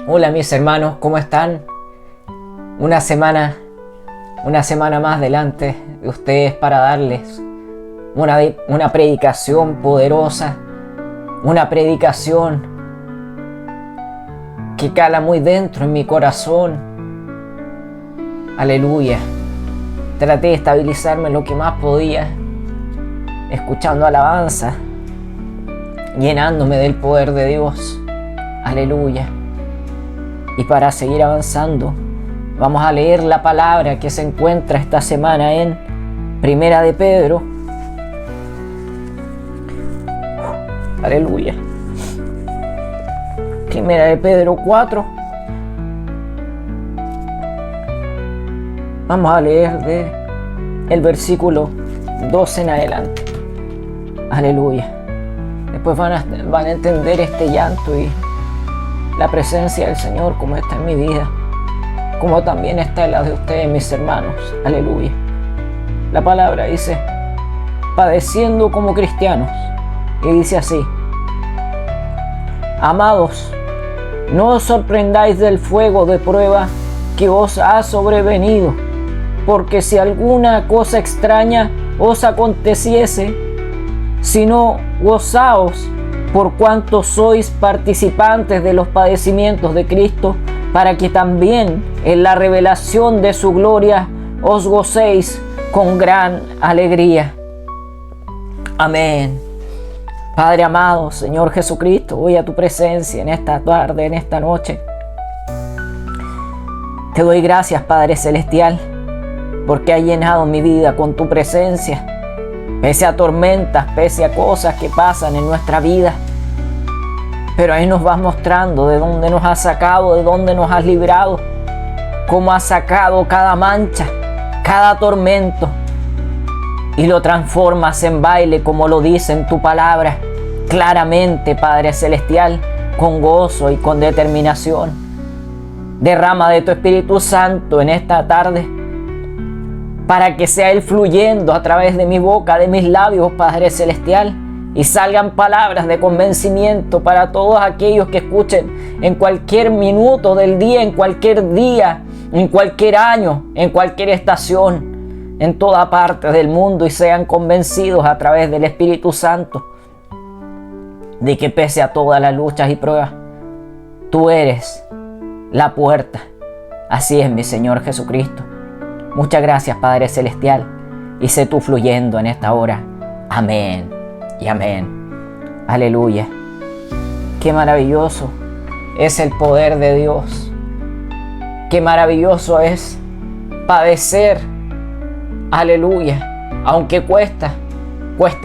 Hola mis hermanos, ¿cómo están? Una semana más delante de ustedes para darles una predicación poderosa, una predicación que cala muy dentro en mi corazón. Aleluya. Traté de estabilizarme lo que más podía, escuchando alabanza, llenándome del poder de Dios. Aleluya. Y para seguir avanzando, vamos a leer la palabra que se encuentra esta semana en Primera de Pedro. Aleluya. Primera de Pedro 4. Vamos a leer de el versículo 12 en adelante. Aleluya. Después van a entender este llanto y la presencia del Señor como está en mi vida, como también está en la de ustedes, mis hermanos. Aleluya. La palabra dice, padeciendo como cristianos, y dice así: amados, no os sorprendáis del fuego de prueba que os ha sobrevenido, porque si alguna cosa extraña os aconteciese, sino gozaos por cuanto sois participantes de los padecimientos de Cristo, para que también en la revelación de su gloria os gocéis con gran alegría. Amén. Padre amado, Señor Jesucristo, voy a tu presencia en esta tarde, en esta noche. Te doy gracias, Padre Celestial, porque has llenado mi vida con tu presencia. Pese a tormentas, pese a cosas que pasan en nuestra vida. Pero ahí nos vas mostrando de dónde nos has sacado, de dónde nos has librado. Cómo has sacado cada mancha, cada tormento. Y lo transformas en baile, como lo dice en tu palabra. Claramente, Padre Celestial, con gozo y con determinación. Derrama de tu Espíritu Santo en esta tarde, para que sea Él fluyendo a través de mi boca, de mis labios, Padre Celestial, y salgan palabras de convencimiento para todos aquellos que escuchen en cualquier minuto del día, en cualquier año, en cualquier estación, en toda parte del mundo, y sean convencidos a través del Espíritu Santo de que pese a todas las luchas y pruebas, tú eres la puerta. Así es, mi Señor Jesucristo. Muchas gracias, Padre Celestial, y sé tú fluyendo en esta hora. Amén y amén. Aleluya. Qué maravilloso es el poder de Dios. Qué maravilloso es padecer. Aleluya. Aunque cuesta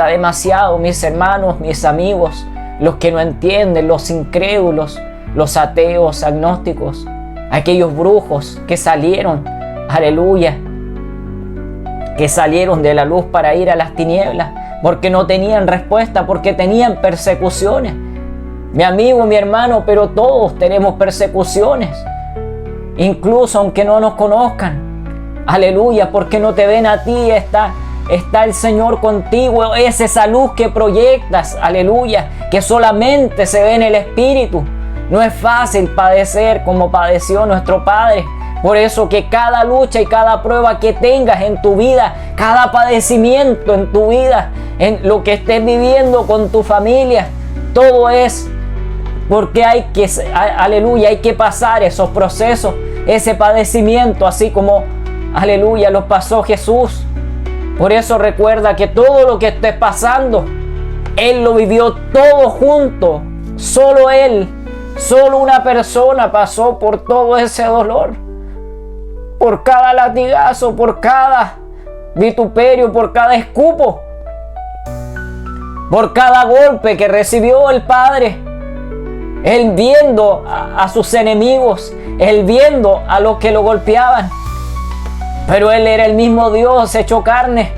demasiado, mis hermanos, mis amigos, los que no entienden, los incrédulos, los ateos, agnósticos, aquellos brujos que salieron, aleluya, que salieron de la luz para ir a las tinieblas, porque no tenían respuesta, porque tenían persecuciones. Mi amigo, mi hermano, pero todos tenemos persecuciones, incluso aunque no nos conozcan. Aleluya, porque no te ven a ti, está el Señor contigo. Es esa luz que proyectas, aleluya, que solamente se ve en el Espíritu. No es fácil padecer como padeció nuestro Padre. Por eso que cada lucha y cada prueba que tengas en tu vida, cada padecimiento en tu vida, en lo que estés viviendo con tu familia, todo es porque hay que pasar esos procesos, ese padecimiento, así como, aleluya, los pasó Jesús. Por eso recuerda que todo lo que estés pasando, Él lo vivió todo junto. Solo Él, solo una persona pasó por todo ese dolor. Por cada latigazo, por cada vituperio, por cada escupo, por cada golpe que recibió el Padre. Él viendo a sus enemigos, Él viendo a los que lo golpeaban. Pero Él era el mismo Dios hecho carne,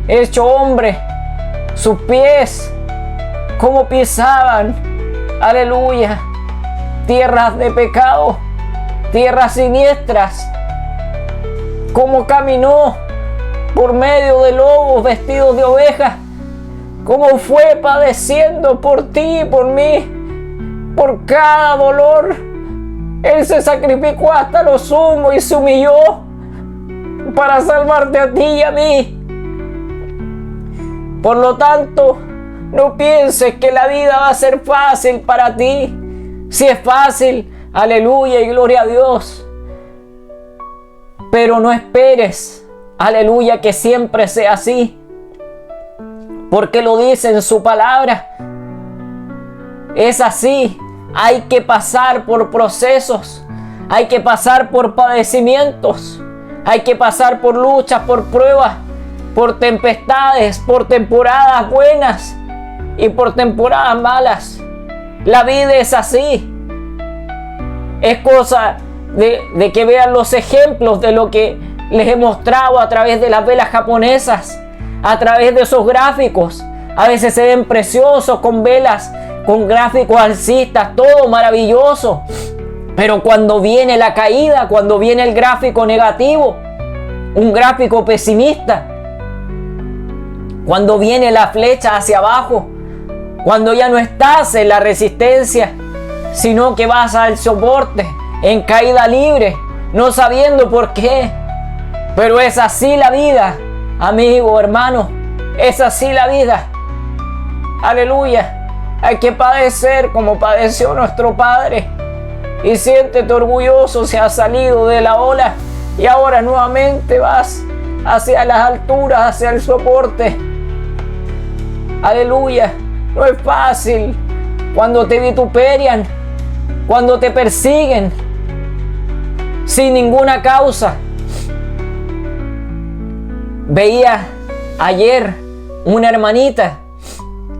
hecho hombre. Sus pies, cómo pisaban, aleluya, tierras de pecado, tierras siniestras. Cómo caminó por medio de lobos vestidos de ovejas. Cómo fue padeciendo por ti y por mí, por cada dolor, Él se sacrificó hasta lo sumo y se humilló para salvarte a ti y a mí. Por lo tanto, no pienses que la vida va a ser fácil para ti. Si es fácil, aleluya y gloria a Dios. Pero no esperes, aleluya, que siempre sea así. Porque lo dice en su palabra. Es así. Hay que pasar por procesos. Hay que pasar por padecimientos. Hay que pasar por luchas, por pruebas, por tempestades, por temporadas buenas y por temporadas malas. La vida es así. Es cosa de que vean los ejemplos de lo que les he mostrado a través de las velas japonesas, a través de esos gráficos. A veces se ven preciosos con velas, con gráficos alcistas, todo maravilloso. Pero cuando viene la caída, cuando viene el gráfico negativo, un gráfico pesimista, cuando viene la flecha hacia abajo, cuando ya no estás en la resistencia, sino que vas al soporte, en caída libre, no sabiendo por qué. Pero es así la vida, amigo, hermano, es así la vida. Aleluya. Hay que padecer como padeció nuestro Padre. Y siéntete orgulloso si has salido de la ola y ahora nuevamente vas hacia las alturas, hacia el soporte. Aleluya. No es fácil cuando te vituperian, cuando te persiguen sin ninguna causa. Veía ayer una hermanita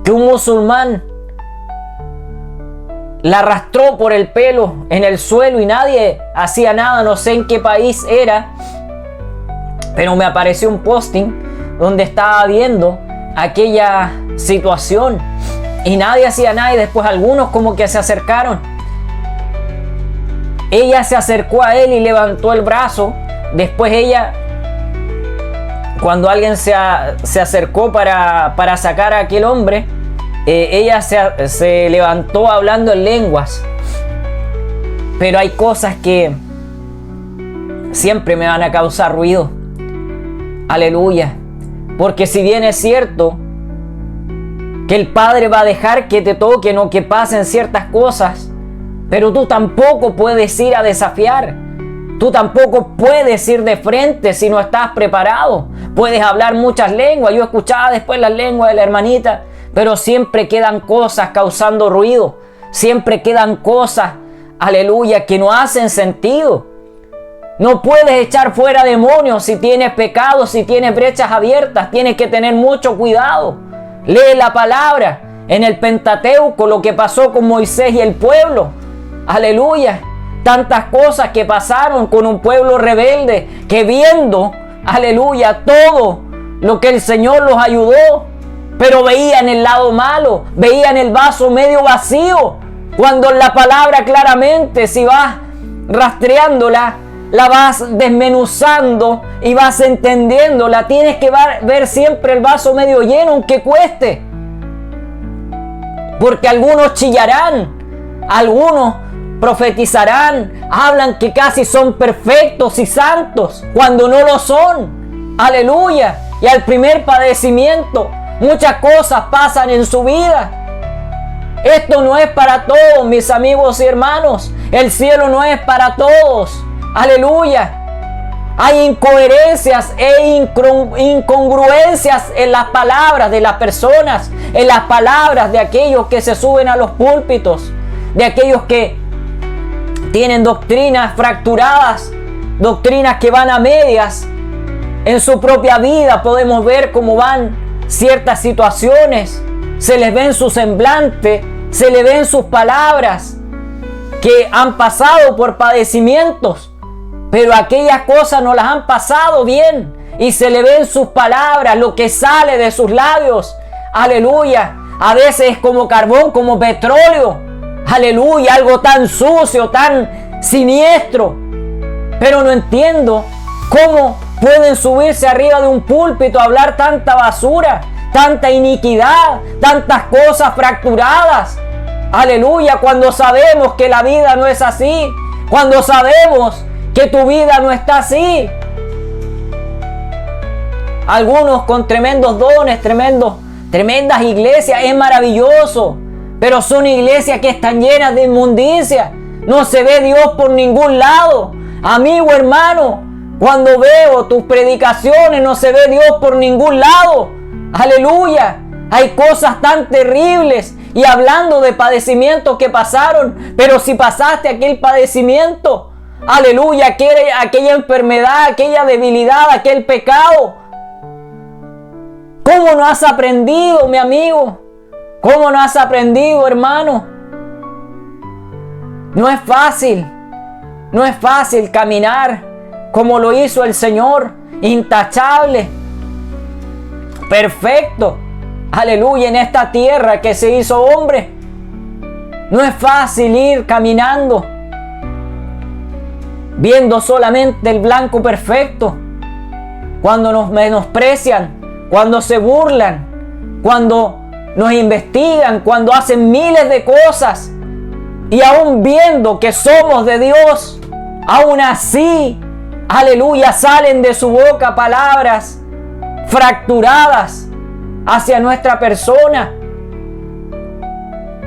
que un musulmán la arrastró por el pelo en el suelo y nadie hacía nada. No sé en qué país era, pero me apareció un posting donde estaba viendo aquella situación y nadie hacía nada. Y después algunos como que se acercaron. Ella se acercó a él y levantó el brazo. Después ella, cuando alguien se acercó para sacar a aquel hombre, ella se levantó hablando en lenguas. Pero hay cosas que siempre me van a causar ruido. Aleluya. Porque si bien es cierto que el Padre va a dejar que te toquen o que pasen ciertas cosas, pero tú tampoco puedes ir a desafiar. Tú tampoco puedes ir de frente si no estás preparado. Puedes hablar muchas lenguas. Yo escuchaba después las lenguas de la hermanita, pero siempre quedan cosas causando ruido. Siempre quedan cosas, aleluya, que no hacen sentido. No puedes echar fuera demonios si tienes pecados, si tienes brechas abiertas. Tienes que tener mucho cuidado. Lee la palabra en el Pentateuco, lo que pasó con Moisés y el pueblo. Aleluya. Tantas cosas que pasaron con un pueblo rebelde que viendo, aleluya, todo lo que el Señor los ayudó, pero veían el lado malo, veían el vaso medio vacío, cuando la palabra claramente, si vas rastreándola, la vas desmenuzando y vas entendiéndola. Tienes que ver siempre el vaso medio lleno, aunque cueste. Porque algunos chillarán, algunos profetizarán, hablan que casi son perfectos y santos, cuando no lo son. Aleluya. Y al primer padecimiento, muchas cosas pasan en su vida. Esto no es para todos, mis amigos y hermanos. El cielo no es para todos. Aleluya. Hay incoherencias e incongruencias en las palabras de las personas, en las palabras de aquellos que se suben a los púlpitos, de aquellos que tienen doctrinas fracturadas, doctrinas que van a medias. En su propia vida podemos ver cómo van ciertas situaciones, se les ve en su semblante, se les ve en sus palabras, que han pasado por padecimientos, pero aquellas cosas no las han pasado bien, y se le ve en sus palabras, lo que sale de sus labios. Aleluya. A veces es como carbón, como petróleo. Aleluya, algo tan sucio, tan siniestro. Pero no entiendo cómo pueden subirse arriba de un púlpito a hablar tanta basura, tanta iniquidad, tantas cosas fracturadas. Aleluya, cuando sabemos que la vida no es así, Cuando sabemos que tu vida no está así. Algunos con tremendos dones, tremendas iglesias, es maravilloso. Pero son iglesias que están llenas de inmundicia. No se ve Dios por ningún lado. Amigo, hermano, cuando veo tus predicaciones no se ve Dios por ningún lado. Aleluya. Hay cosas tan terribles. Y hablando de padecimientos que pasaron. Pero si pasaste aquel padecimiento, aleluya, aquella enfermedad, aquella debilidad, aquel pecado, ¿cómo no has aprendido, mi amigo? ¿Cómo no has aprendido, hermano? No es fácil. No es fácil caminar como lo hizo el Señor, intachable, perfecto, aleluya, en esta tierra que se hizo hombre. No es fácil ir caminando viendo solamente el blanco perfecto. Cuando nos menosprecian, cuando se burlan, cuando nos investigan, cuando hacen miles de cosas, y aún viendo que somos de Dios, aún así, aleluya, salen de su boca palabras fracturadas hacia nuestra persona.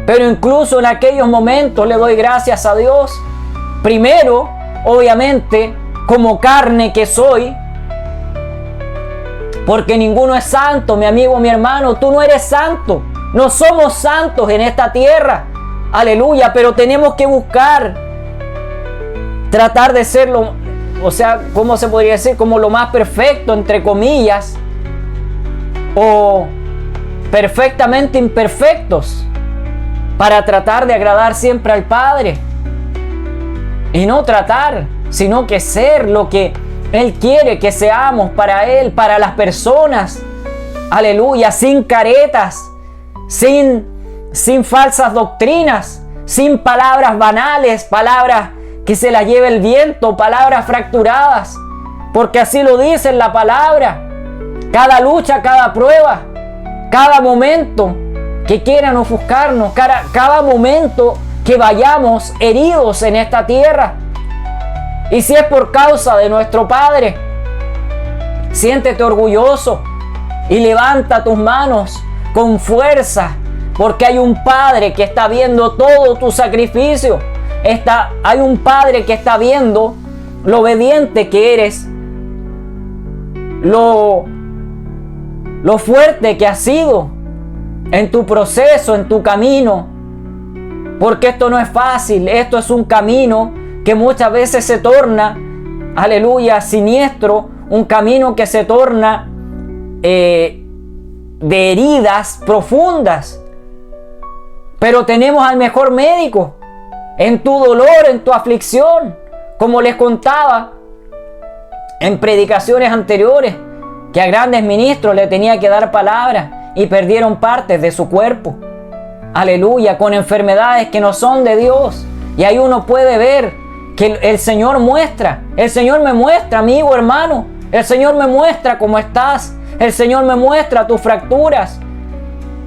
Pero incluso en aquellos momentos le doy gracias a Dios. Primero, obviamente, como carne que soy, porque ninguno es santo, mi amigo, mi hermano. Tú no eres santo. No somos santos en esta tierra. Aleluya, pero tenemos que buscar, tratar de serlo, o sea, ¿cómo se podría decir? Como lo más perfecto, entre comillas, o perfectamente imperfectos, para tratar de agradar siempre al Padre. Y no tratar, sino que ser lo que Él quiere que seamos para Él, para las personas. Aleluya, sin caretas, sin falsas doctrinas, sin palabras banales, palabras que se las lleve el viento, palabras fracturadas, porque así lo dice en la palabra. Cada lucha, cada prueba, cada momento que quieran ofuscarnos, cada momento que vayamos heridos en esta tierra, y si es por causa de nuestro Padre, siéntete orgulloso y levanta tus manos con fuerza, porque hay un Padre que está viendo todo tu sacrificio. Hay un Padre que está viendo lo obediente que eres, lo fuerte que has sido en tu proceso, en tu camino. Porque esto no es fácil, esto es un camino que muchas veces se torna, aleluya, siniestro, un camino que se torna de heridas profundas. Pero tenemos al mejor médico en tu dolor, en tu aflicción, como les contaba en predicaciones anteriores, que a grandes ministros le tenía que dar palabra y perdieron partes de su cuerpo. Aleluya, con enfermedades que no son de Dios. Y ahí uno puede ver que el Señor me muestra, amigo, hermano. El Señor me muestra cómo estás. El Señor me muestra tus fracturas.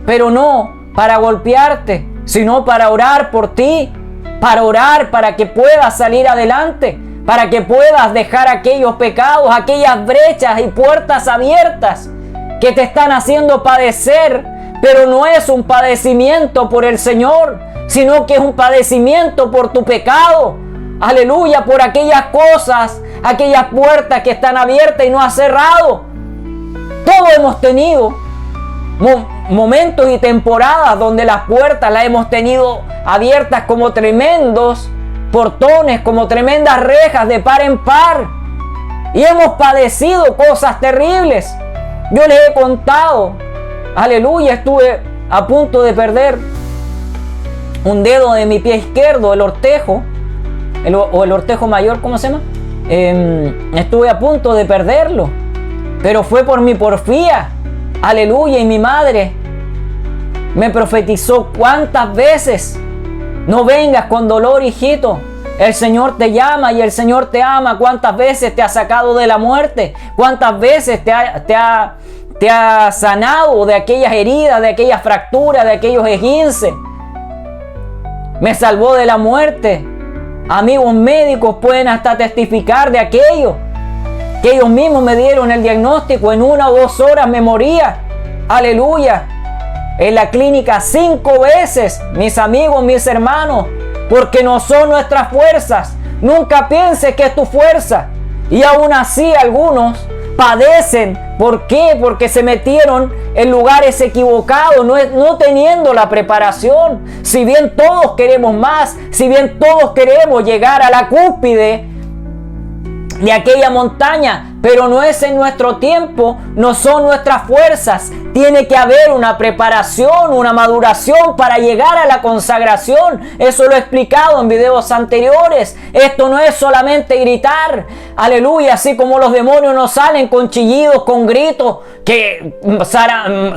Pero no para golpearte, sino para orar por ti. Para orar para que puedas salir adelante. Para que puedas dejar aquellos pecados, aquellas brechas y puertas abiertas que te están haciendo padecer. Pero no es un padecimiento por el Señor, sino que es un padecimiento por tu pecado. Aleluya, por aquellas cosas, aquellas puertas que están abiertas y no has cerrado. Todos hemos tenido momentos y temporadas donde las puertas las hemos tenido abiertas como tremendos portones, como tremendas rejas de par en par. Y hemos padecido cosas terribles. Yo les he contado, aleluya, estuve a punto de perder un dedo de mi pie izquierdo, el ortejo, el ortejo mayor, ¿cómo se llama? Estuve a punto de perderlo, pero fue por mi porfía, aleluya, y mi madre me profetizó cuántas veces: no vengas con dolor, hijito, el Señor te llama y el Señor te ama. Cuántas veces te ha sacado de la muerte, cuántas veces te ha sanado de aquellas heridas, de aquellas fracturas, de aquellos esguinces. Me salvó de la muerte. Amigos médicos pueden hasta testificar de aquello, que ellos mismos me dieron el diagnóstico, en 1 o 2 horas me moría. Aleluya. En la clínica 5 veces, mis amigos, mis hermanos, porque no son nuestras fuerzas. Nunca pienses que es tu fuerza. Y aún así algunos padecen. ¿Por qué? Porque se metieron en lugares equivocados, no teniendo la preparación. Si bien todos queremos más, si bien todos queremos llegar a la cúspide de aquella montaña, pero no es en nuestro tiempo, no son nuestras fuerzas. Tiene que haber una preparación, una maduración para llegar a la consagración. Eso lo he explicado en videos anteriores. Esto no es solamente gritar, aleluya, así como los demonios nos salen con chillidos, con gritos, que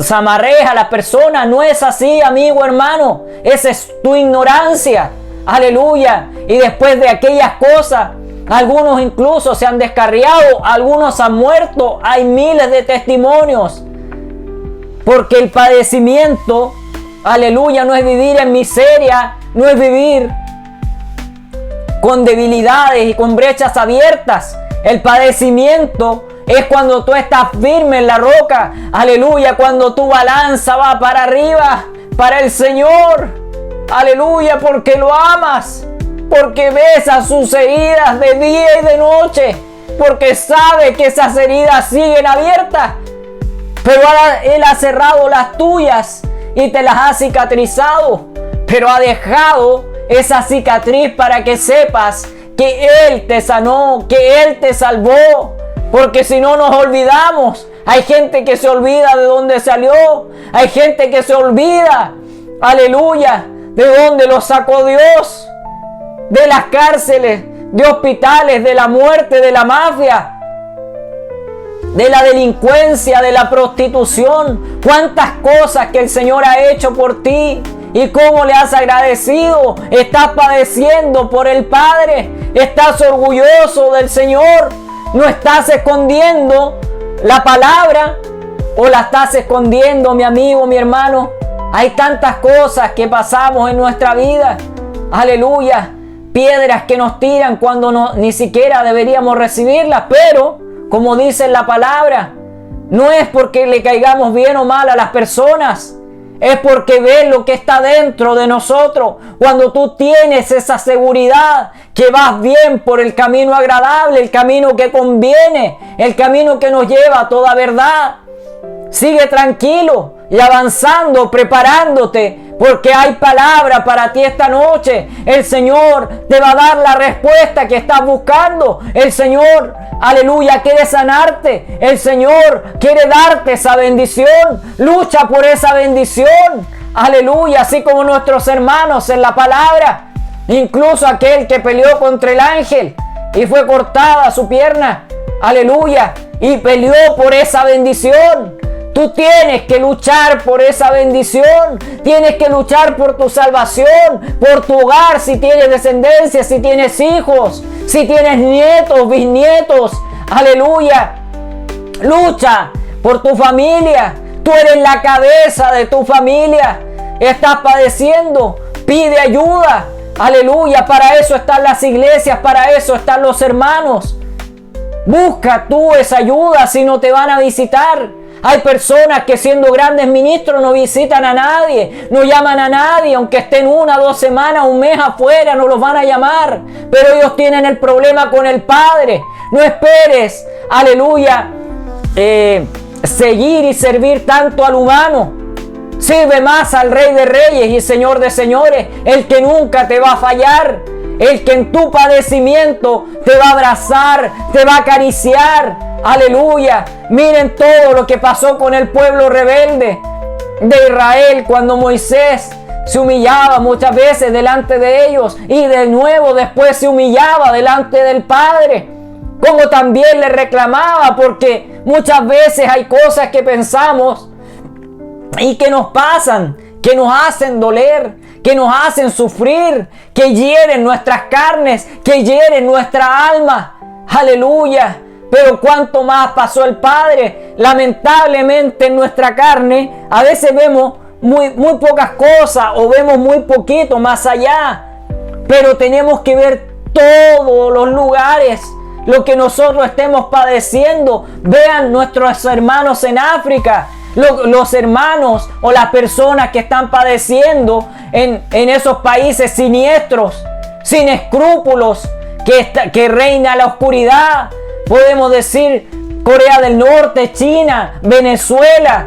zamarreja a las personas. No es así, amigo, hermano. Esa es tu ignorancia, aleluya. Y después de aquellas cosas, algunos incluso se han descarriado, algunos han muerto. Hay miles de testimonios. Porque el padecimiento, aleluya, no es vivir en miseria, no es vivir con debilidades y con brechas abiertas. El padecimiento es cuando tú estás firme en la roca, aleluya, cuando tu balanza va para arriba, para el Señor, aleluya, porque lo amas. Porque besa sus heridas de día y de noche. Porque sabe que esas heridas siguen abiertas. Pero Él ha cerrado las tuyas y te las ha cicatrizado. Pero ha dejado esa cicatriz para que sepas que Él te sanó, que Él te salvó. Porque si no nos olvidamos. Hay gente que se olvida de dónde salió. Hay gente que se olvida, aleluya, de dónde lo sacó Dios. De las cárceles, de hospitales, de la muerte, de la mafia, de la delincuencia, de la prostitución. Cuántas cosas que el Señor ha hecho por ti y cómo le has agradecido. Estás padeciendo por el Padre, estás orgulloso del Señor, no estás escondiendo la palabra o la estás escondiendo, mi amigo, mi hermano. Hay tantas cosas que pasamos en nuestra vida, aleluya. Piedras que nos tiran cuando ni siquiera deberíamos recibirlas, pero como dice la palabra, no es porque le caigamos bien o mal a las personas, es porque ven lo que está dentro de nosotros. Cuando tú tienes esa seguridad que vas bien por el camino agradable, el camino que conviene, el camino que nos lleva a toda verdad, sigue tranquilo y avanzando, preparándote, porque hay palabra para ti esta noche. El Señor te va a dar la respuesta que estás buscando. El Señor, aleluya, quiere sanarte. El Señor quiere darte esa bendición. Lucha por esa bendición. Aleluya, así como nuestros hermanos en la palabra. Incluso aquel que peleó contra el ángel y fue cortada su pierna. Aleluya, y peleó por esa bendición. Tú tienes que luchar por esa bendición. Tienes que luchar por tu salvación, por tu hogar, si tienes descendencia, si tienes hijos, si tienes nietos, bisnietos. Aleluya. Lucha por tu familia. Tú eres la cabeza de tu familia. Estás padeciendo. Pide ayuda. Aleluya. Para eso están las iglesias, para eso están los hermanos. Busca tú esa ayuda si no te van a visitar. Hay personas que siendo grandes ministros no visitan a nadie, no llaman a nadie, aunque estén 1 o 2 semanas, un mes afuera, no los van a llamar. Pero ellos tienen el problema con el Padre. No esperes, aleluya, seguir y servir tanto al humano. Sirve más al Rey de Reyes y Señor de Señores, el que nunca te va a fallar, el que en tu padecimiento te va a abrazar, te va a acariciar. Aleluya. Miren todo lo que pasó con el pueblo rebelde de Israel cuando Moisés se humillaba muchas veces delante de ellos y de nuevo después se humillaba delante del Padre. Como también le reclamaba, porque muchas veces hay cosas que pensamos y que nos pasan, que nos hacen doler, que nos hacen sufrir, que hieren nuestras carnes, que hieren nuestra alma. Aleluya. Pero cuánto más pasó el Padre. Lamentablemente en nuestra carne a veces vemos muy pocas cosas o vemos muy poquito más allá. Pero tenemos que ver todos los lugares lo que nosotros estemos padeciendo. Vean nuestros hermanos en África, los hermanos o las personas que están padeciendo en esos países siniestros, sin escrúpulos, que reina la oscuridad. Podemos decir Corea del Norte, China, Venezuela,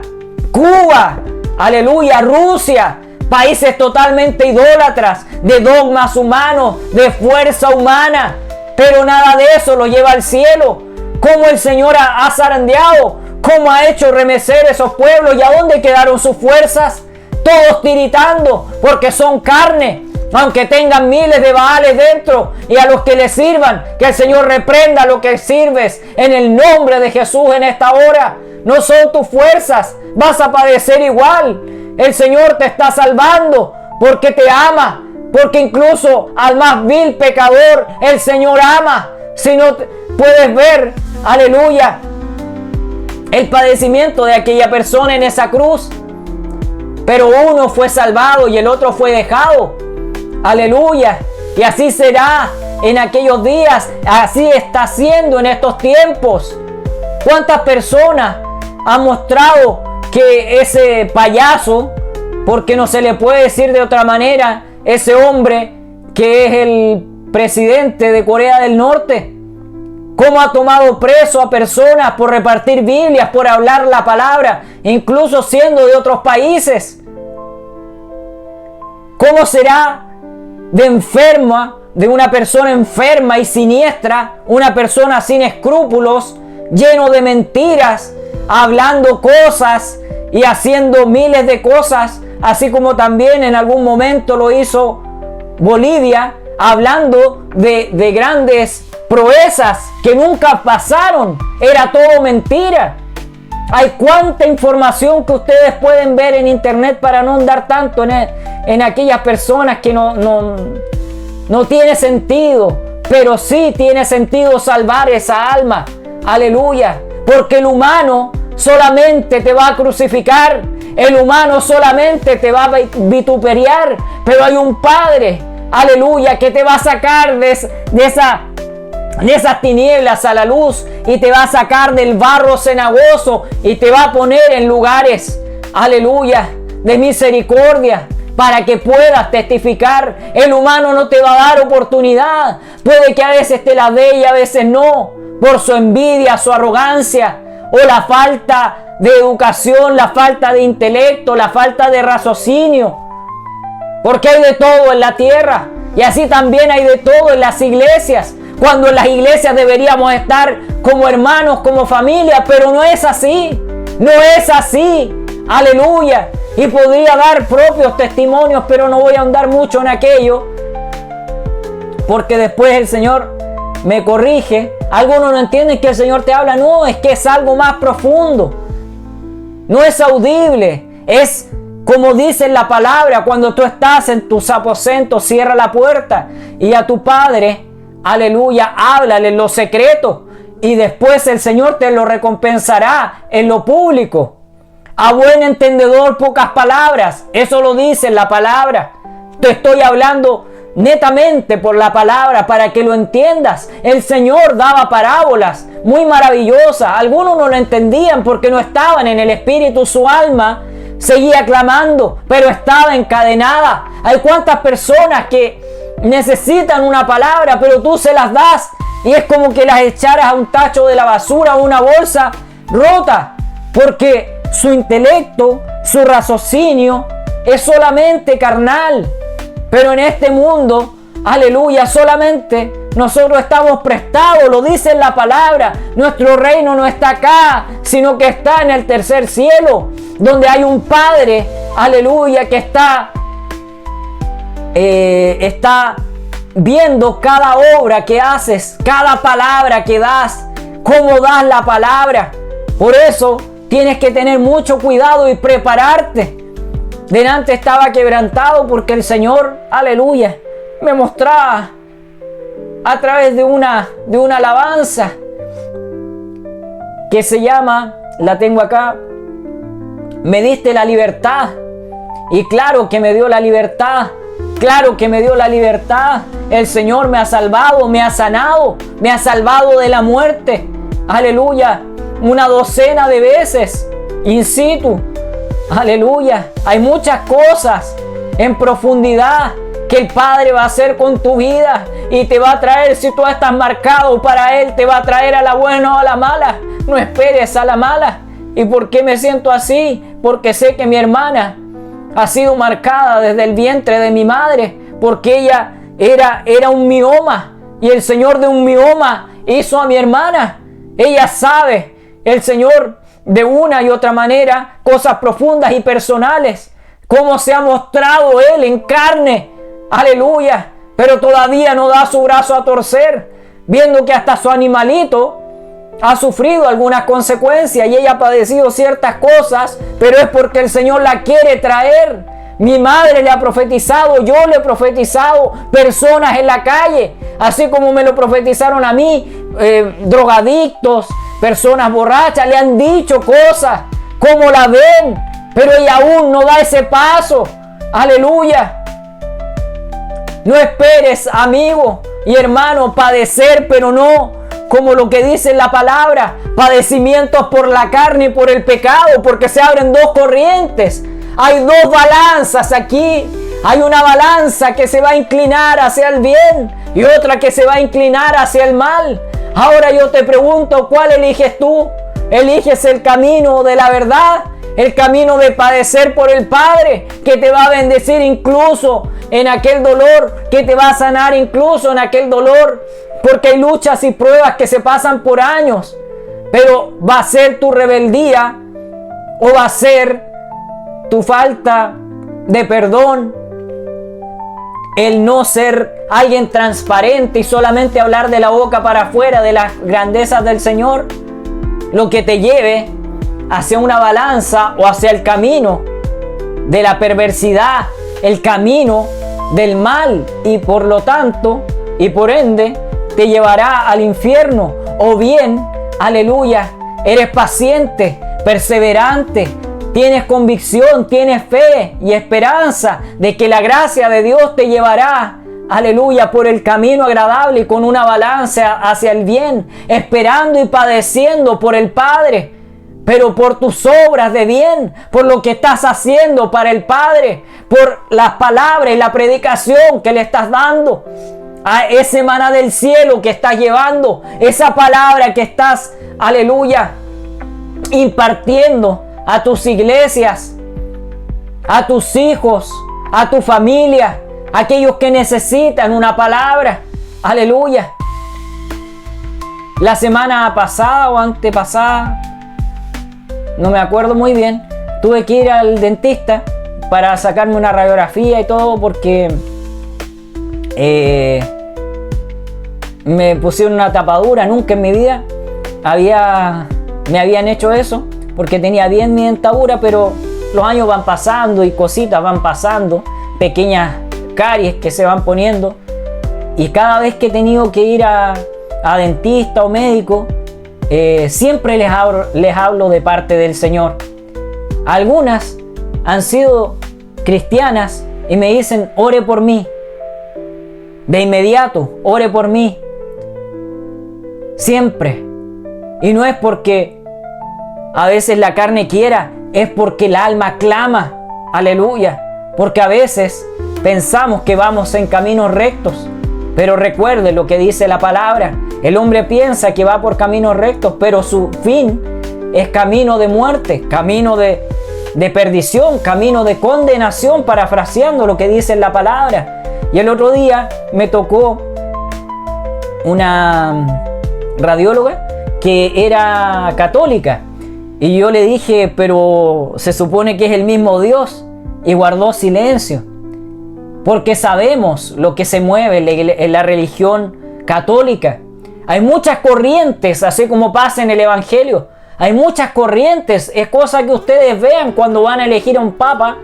Cuba, aleluya, Rusia, países totalmente idólatras, de dogmas humanos, de fuerza humana, pero nada de eso lo lleva al cielo. Cómo el Señor ha zarandeado, cómo ha hecho remecer esos pueblos, y a dónde quedaron sus fuerzas, todos tiritando porque son carne, aunque tengan miles de Baales dentro, y a los que les sirvan, que el Señor reprenda lo que sirves en el nombre de Jesús en esta hora. No son tus fuerzas, vas a padecer igual. El Señor te está salvando porque te ama, porque incluso al más vil pecador el Señor ama. Si no puedes ver, aleluya, el padecimiento de aquella persona en esa cruz, pero uno fue salvado y el otro fue dejado. Aleluya. Y así será en aquellos días, así está siendo en estos tiempos. ¿Cuántas personas han mostrado que ese payaso, porque no se le puede decir de otra manera, ese hombre que es el presidente de Corea del Norte, cómo ha tomado preso a personas por repartir Biblias, por hablar la palabra, incluso siendo de otros países? ¿Cómo será de enferma, de una persona enferma y siniestra, una persona sin escrúpulos, lleno de mentiras, hablando cosas y haciendo miles de cosas, así como también en algún momento lo hizo Bolivia, hablando de grandes proezas que nunca pasaron? Era todo mentira. Hay cuánta información que ustedes pueden ver en internet, para no andar tanto en aquellas personas que no tiene sentido, pero sí tiene sentido salvar esa alma. Aleluya. Porque el humano solamente te va a crucificar, el humano solamente te va a vituperiar, pero hay un Padre, aleluya, que te va a sacar de esas tinieblas a la luz, y te va a sacar del barro cenagoso y te va a poner en lugares, aleluya, de misericordia, para que puedas testificar. El humano no te va a dar oportunidad. Puede que a veces te la dé y a veces no, por su envidia, su arrogancia, o la falta de educación, la falta de intelecto, la falta de raciocinio. Porque hay de todo en la tierra, y así también hay de todo en las iglesias, cuando en las iglesias deberíamos estar como hermanos, como familia, pero no es así. No es así. Aleluya. Y podría dar propios testimonios, pero no voy a ahondar mucho en aquello, porque después el Señor me corrige. Algunos no entienden que el Señor te habla. No, es que es algo más profundo. No es audible. Es como dice la palabra: cuando tú estás en tus aposentos, cierra la puerta y a tu Padre, aleluya, háblale en lo secreto, y después el Señor te lo recompensará en lo público. A buen entendedor, pocas palabras. Eso lo dice la palabra. Te estoy hablando netamente por la palabra para que lo entiendas. El Señor daba parábolas muy maravillosas. Algunos no lo entendían porque no estaban en el Espíritu. Su alma seguía clamando, pero estaba encadenada. Hay cuantas personas que necesitan una palabra, pero tú se las das y es como que las echaras a un tacho de la basura o una bolsa rota, porque su intelecto, su raciocinio es solamente carnal. Pero en este mundo, aleluya, solamente nosotros estamos prestados. Lo dice en la palabra: nuestro reino no está acá, sino que está en el tercer cielo, donde hay un Padre, aleluya, que está viendo cada obra que haces, cada palabra que das, cómo das la palabra. Por eso tienes que tener mucho cuidado y prepararte. Delante estaba quebrantado porque el Señor, aleluya, me mostraba a través de una alabanza que se llama, la tengo acá: me diste la libertad. Y claro que me dio la libertad, Claro que me dio la libertad. El Señor me ha salvado, me ha sanado, me ha salvado de la muerte. Aleluya. Una docena de veces. In situ. Aleluya. Hay muchas cosas en profundidad que el Padre va a hacer con tu vida y te va a traer, si tú estás marcado para Él, te va a traer a la buena o a la mala. No esperes a la mala. ¿Y por qué me siento así? Porque sé que mi hermana ha sido marcada desde el vientre de mi madre, porque ella era un mioma y el Señor de un mioma hizo a mi hermana. Ella sabe, el Señor, de una y otra manera, cosas profundas y personales, cómo se ha mostrado Él en carne. Aleluya. Pero todavía no da su brazo a torcer, viendo que hasta su animalito ha sufrido algunas consecuencias y ella ha padecido ciertas cosas, pero es porque el Señor la quiere traer. Mi madre le ha profetizado, yo le he profetizado, personas en la calle, así como me lo profetizaron a mí, drogadictos, personas borrachas, le han dicho cosas, como la ven, pero ella aún no da ese paso. Aleluya. No esperes, amigo y hermano, padecer, pero no como lo que dice la palabra, padecimientos por la carne y por el pecado, porque se abren dos corrientes. Hay dos balanzas aquí. Hay una balanza que se va a inclinar hacia el bien y otra que se va a inclinar hacia el mal. Ahora yo te pregunto, ¿cuál eliges tú? ¿Eliges el camino de la verdad? El camino de padecer por el Padre, que te va a bendecir incluso en aquel dolor, que te va a sanar incluso en aquel dolor, porque hay luchas y pruebas que se pasan por años. Pero va a ser tu rebeldía o va a ser tu falta de perdón, el no ser alguien transparente y solamente hablar de la boca para afuera de las grandezas del Señor, lo que te lleve hacia una balanza o hacia el camino de la perversidad, el camino del mal, y por lo tanto y por ende te llevará al infierno. O bien, aleluya, eres paciente, perseverante, tienes convicción, tienes fe y esperanza de que la gracia de Dios te llevará, aleluya, por el camino agradable y con una balanza hacia el bien, esperando y padeciendo por el Padre, pero por tus obras de bien, por lo que estás haciendo para el Padre, por las palabras y la predicación que le estás dando, a ese maná del cielo que estás llevando, esa palabra que estás, aleluya, impartiendo a tus iglesias, a tus hijos, a tu familia, a aquellos que necesitan una palabra. Aleluya. La semana pasada o antepasada, no me acuerdo muy bien, tuve que ir al dentista para sacarme una radiografía y todo, porque me pusieron una tapadura. Nunca en mi vida me habían hecho eso, porque tenía bien mi dentadura, pero los años van pasando y cositas van pasando, pequeñas caries que se van poniendo, y cada vez que he tenido que ir a dentista o médico, siempre les hablo de parte del Señor. Algunas han sido cristianas y me dicen: ore por mí. De inmediato, ore por mí. Siempre. Y no es porque a veces la carne quiera, es porque el alma clama. Aleluya. Porque a veces pensamos que vamos en caminos rectos, pero recuerde lo que dice la palabra. El hombre piensa que va por caminos rectos, pero su fin es camino de muerte, camino de perdición, camino de condenación, parafraseando lo que dice la palabra. Y el otro día me tocó una radióloga que era católica, y yo le dije: pero se supone que es el mismo Dios, y guardó silencio, porque sabemos lo que se mueve en la religión católica. Hay muchas corrientes, así como pasa en el Evangelio. Hay muchas corrientes. Es cosa que ustedes vean cuando van a elegir a un papa.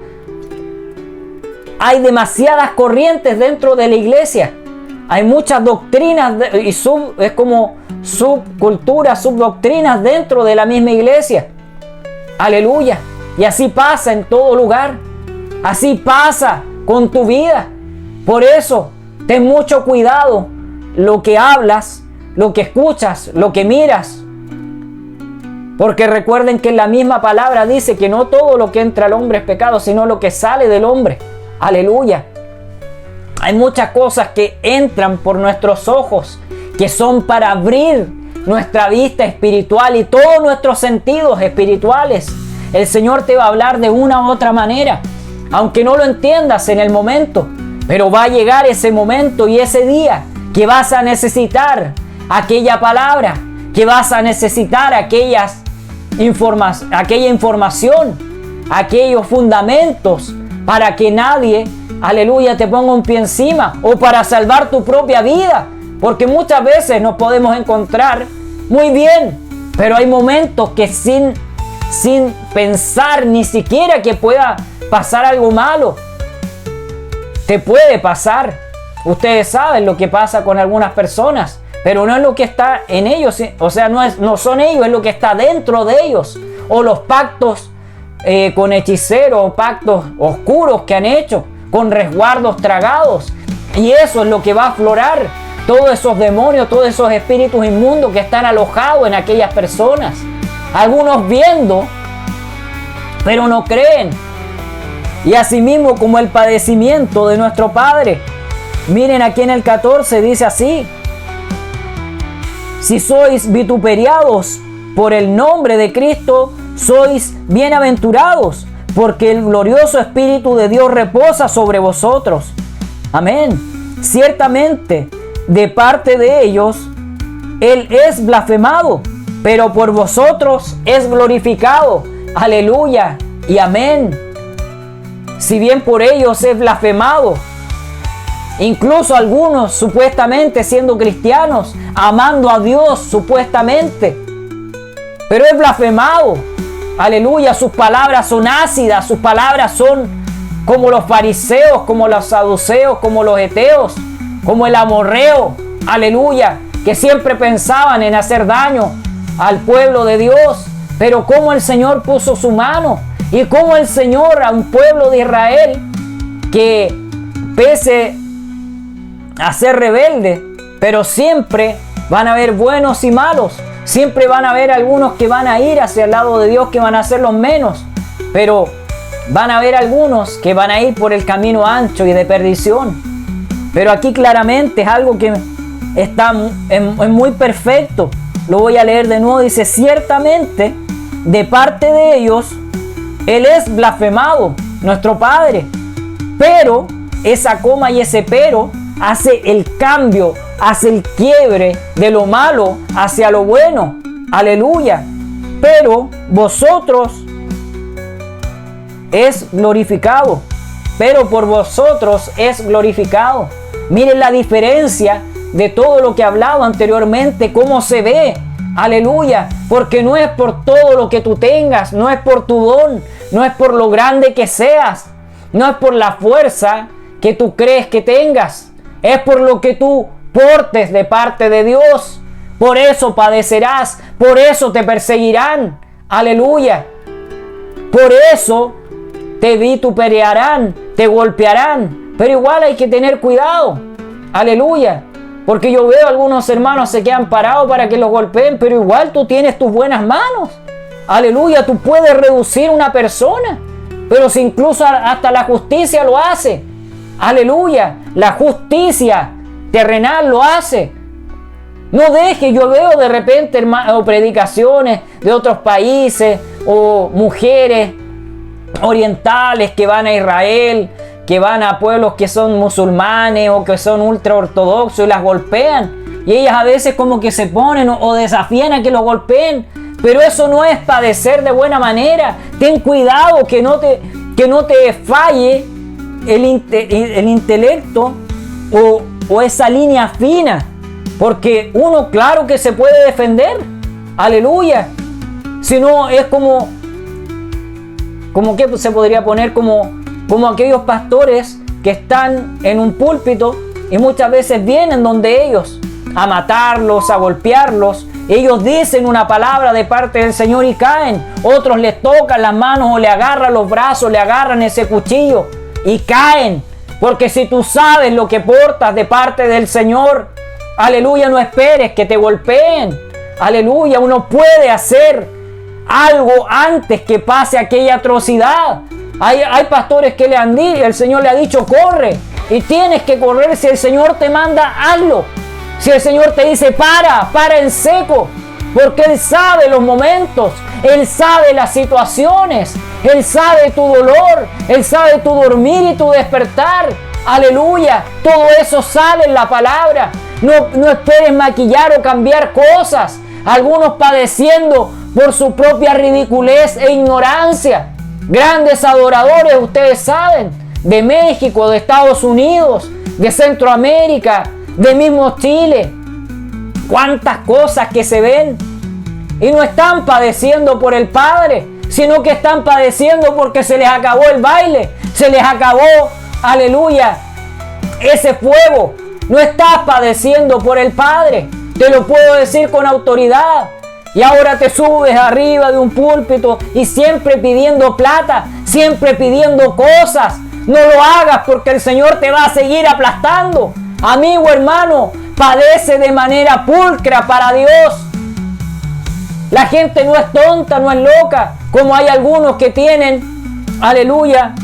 Hay demasiadas corrientes dentro de la iglesia. Hay muchas doctrinas es como subculturas, subdoctrinas dentro de la misma iglesia. Aleluya. Y así pasa en todo lugar. Así pasa con tu vida. Por eso, ten mucho cuidado lo que hablas, lo que escuchas, lo que miras. Porque recuerden que la misma palabra dice que no todo lo que entra al hombre es pecado, sino lo que sale del hombre. Aleluya. Hay muchas cosas que entran por nuestros ojos, que son para abrir nuestra vista espiritual y todos nuestros sentidos espirituales. El Señor te va a hablar de una u otra manera, aunque no lo entiendas en el momento. Pero va a llegar ese momento y ese día que vas a necesitar aquella palabra, que vas a necesitar aquella información, aquellos fundamentos para que nadie, aleluya, te ponga un pie encima, o para salvar tu propia vida. Porque muchas veces nos podemos encontrar muy bien, pero hay momentos que sin pensar ni siquiera que pueda pasar algo malo, te puede pasar. Ustedes saben lo que pasa con algunas personas, pero no es lo que está en ellos, o sea, no son ellos, es lo que está dentro de ellos, o los pactos con hechiceros, o pactos oscuros que han hecho, con resguardos tragados, y eso es lo que va a aflorar, todos esos demonios, todos esos espíritus inmundos que están alojados en aquellas personas. Algunos viendo, pero no creen. Y asimismo como el padecimiento de nuestro Padre. Miren aquí en el 14 dice así: si sois vituperiados por el nombre de Cristo, sois bienaventurados, porque el glorioso Espíritu de Dios reposa sobre vosotros. Amén. Ciertamente, de parte de ellos, Él es blasfemado, pero por vosotros es glorificado. Aleluya y amén. Si bien por ellos es blasfemado, incluso algunos supuestamente siendo cristianos, amando a Dios supuestamente, pero es blasfemado. Aleluya, sus palabras son ácidas, sus palabras son como los fariseos, como los saduceos, como los eteos, como el amorreo. Aleluya, que siempre pensaban en hacer daño al pueblo de Dios, pero como el Señor puso su mano, y como el Señor a un pueblo de Israel que pese a ser rebelde, pero siempre van a haber buenos y malos, siempre van a haber algunos que van a ir hacia el lado de Dios, que van a ser los menos, pero van a haber algunos que van a ir por el camino ancho y de perdición. Pero aquí claramente es algo que está muy perfecto. Lo voy a leer de nuevo. Dice: ciertamente de parte de ellos Él es blasfemado, nuestro Padre. Pero esa coma y ese pero hace el cambio, hace el quiebre de lo malo hacia lo bueno. Aleluya. Pero vosotros es glorificado. Pero por vosotros es glorificado. Miren la diferencia de todo lo que hablaba anteriormente, cómo se ve. Aleluya, porque no es por todo lo que tú tengas, no es por tu don, no es por lo grande que seas, no es por la fuerza que tú crees que tengas, es por lo que tú portes de parte de Dios. Por eso padecerás, por eso te perseguirán. Aleluya. Por eso te vituperarán, te golpearán, pero igual hay que tener cuidado. Aleluya. Porque yo veo algunos hermanos se quedan parados para que los golpeen, pero igual tú tienes tus buenas manos. Aleluya, tú puedes reducir una persona, pero si incluso hasta la justicia lo hace. Aleluya, la justicia terrenal lo hace. No deje, yo veo de repente hermanos, predicaciones de otros países o mujeres orientales que van a Israel, que van a pueblos que son musulmanes o que son ultra ortodoxos y las golpean. Y ellas a veces como que se ponen o desafían a que los golpeen. Pero eso no es padecer de buena manera. Ten cuidado que no te falle el intelecto o esa línea fina. Porque uno claro que se puede defender. Aleluya. Si no es como que se podría poner como aquellos pastores que están en un púlpito y muchas veces vienen donde ellos a matarlos, a golpearlos. Ellos dicen una palabra de parte del Señor y caen. Otros les tocan las manos o le agarran los brazos, le agarran ese cuchillo y caen. Porque si tú sabes lo que portas de parte del Señor, aleluya, no esperes que te golpeen. Aleluya, uno puede hacer algo antes que pase aquella atrocidad. Hay pastores que el Señor le ha dicho, corre. Y tienes que correr. Si el Señor te manda, hazlo. Si el Señor te dice, para en seco. Porque Él sabe los momentos. Él sabe las situaciones. Él sabe tu dolor. Él sabe tu dormir y tu despertar. Aleluya. Todo eso sale en la palabra. No esperes maquillar o cambiar cosas. Algunos padeciendo por su propia ridiculez e ignorancia. Grandes adoradores, ustedes saben, de México, de Estados Unidos, de Centroamérica, de mismo Chile. Cuántas cosas que se ven. Y no están padeciendo por el Padre, sino que están padeciendo porque se les acabó el baile. Se les acabó, aleluya, ese fuego. No estás padeciendo por el Padre. Te lo puedo decir con autoridad. Y ahora te subes arriba de un púlpito y siempre pidiendo plata, siempre pidiendo cosas. No lo hagas porque el Señor te va a seguir aplastando. Amigo, hermano, padece de manera pulcra para Dios. La gente no es tonta, no es loca, como hay algunos que tienen, aleluya,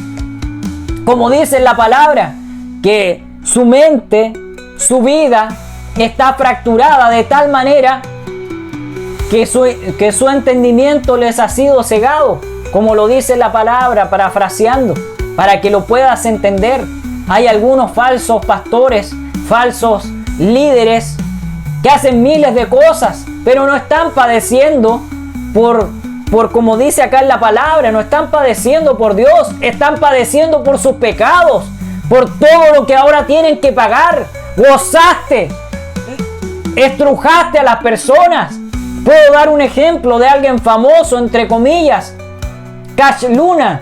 como dice la palabra, que su mente, su vida está fracturada de tal manera que su entendimiento les ha sido cegado, como lo dice la palabra, parafraseando, para que lo puedas entender. Hay algunos falsos pastores, falsos líderes que hacen miles de cosas, pero no están padeciendo por como dice acá en la palabra, no están padeciendo por Dios, están padeciendo por sus pecados, por todo lo que ahora tienen que pagar. Gozaste, estrujaste a las personas. Puedo dar un ejemplo de alguien famoso, entre comillas, Cash Luna.